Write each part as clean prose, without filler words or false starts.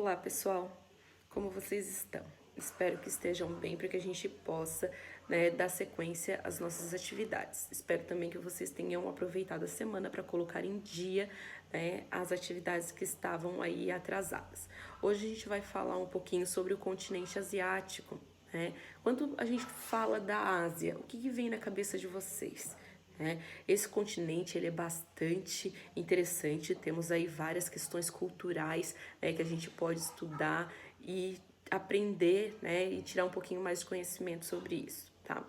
Olá pessoal, como vocês estão? Espero que estejam bem para que a gente possa, dar sequência às nossas atividades. Espero também que vocês tenham aproveitado a semana para colocar em dia, as atividades que estavam aí atrasadas. Hoje a gente vai falar um pouquinho sobre o continente asiático. Quando a gente fala da Ásia, o que vem na cabeça de vocês? Esse continente ele é bastante interessante, temos aí várias questões culturais, que a gente pode estudar e aprender, e tirar um pouquinho mais de conhecimento sobre isso, tá?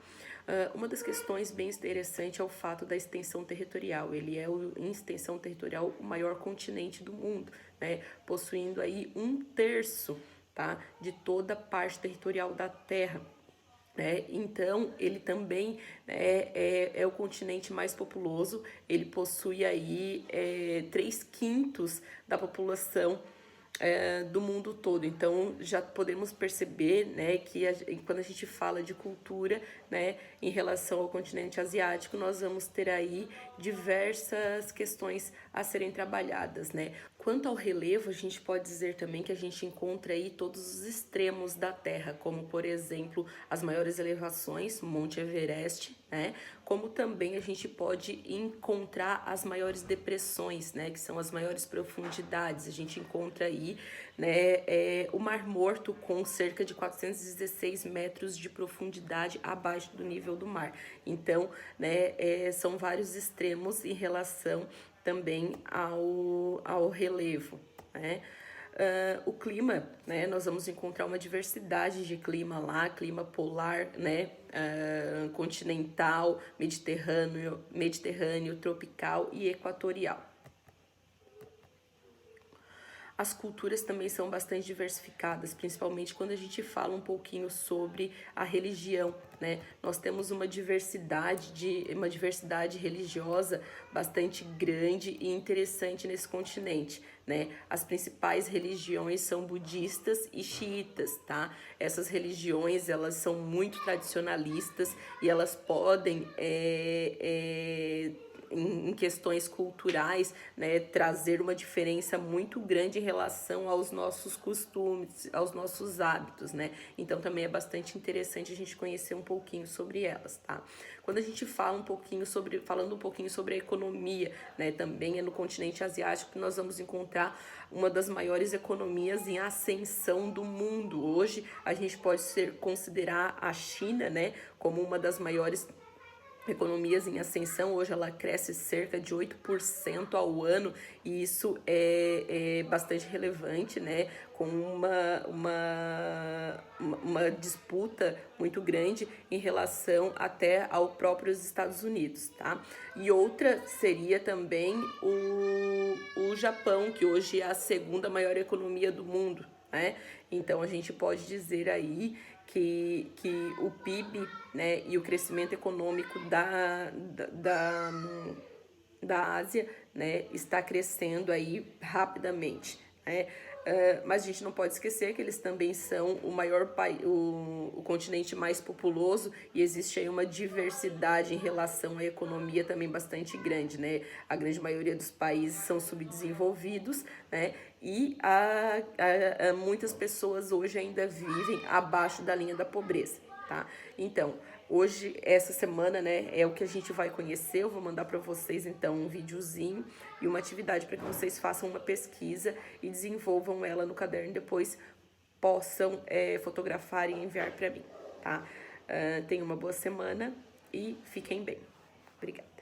Uma das questões bem interessante é o fato da extensão territorial. Ele é, em extensão territorial, o maior continente do mundo, possuindo aí 1/3, tá, de toda a parte territorial da Terra. Então, ele também é o continente mais populoso, ele possui aí 3/5 da população do mundo todo. Então, já podemos perceber, que quando a gente fala de cultura, em relação ao continente asiático, nós vamos ter aí diversas questões a serem trabalhadas, Quanto ao relevo, a gente pode dizer também que a gente encontra aí todos os extremos da Terra, como, por exemplo, as maiores elevações, Monte Everest, como também a gente pode encontrar as maiores depressões, que são as maiores profundidades. A gente encontra aí, o Mar Morto com cerca de 416 metros de profundidade abaixo do nível do mar. Então, são vários extremos em relação também ao relevo, o clima, nós vamos encontrar uma diversidade de clima lá, clima polar, continental, mediterrâneo, tropical e equatorial. As culturas também são bastante diversificadas, principalmente quando a gente fala um pouquinho sobre a religião, Nós temos uma diversidade religiosa bastante grande e interessante nesse continente, As principais religiões são budistas e xiitas, tá? Essas religiões, elas são muito tradicionalistas e elas podem em questões culturais, trazer uma diferença muito grande em relação aos nossos costumes, aos nossos hábitos, Então também é bastante interessante a gente conhecer um pouquinho sobre elas, tá? Quando a gente falando um pouquinho sobre a economia, também é no continente asiático que nós vamos encontrar uma das maiores economias em ascensão do mundo. Hoje a gente pode considerar a China, como uma das maiores economias em ascensão. Hoje ela cresce cerca de 8% ao ano e isso é bastante relevante, com uma disputa muito grande em relação até ao próprios Estados Unidos, tá? E outra seria também o Japão, que hoje é a segunda maior economia do mundo, Então a gente pode dizer aí que o PIB, e o crescimento econômico da Ásia, está crescendo aí rapidamente, mas a gente não pode esquecer que eles também são o continente mais populoso e existe aí uma diversidade em relação à economia também bastante grande, A grande maioria dos países são subdesenvolvidos, e muitas pessoas hoje ainda vivem abaixo da linha da pobreza, tá? Então, hoje, essa semana, é o que a gente vai conhecer. Eu vou mandar para vocês, então, um videozinho e uma atividade para que vocês façam uma pesquisa e desenvolvam ela no caderno e depois possam fotografar e enviar para mim, tá? Tenham uma boa semana e fiquem bem. Obrigada.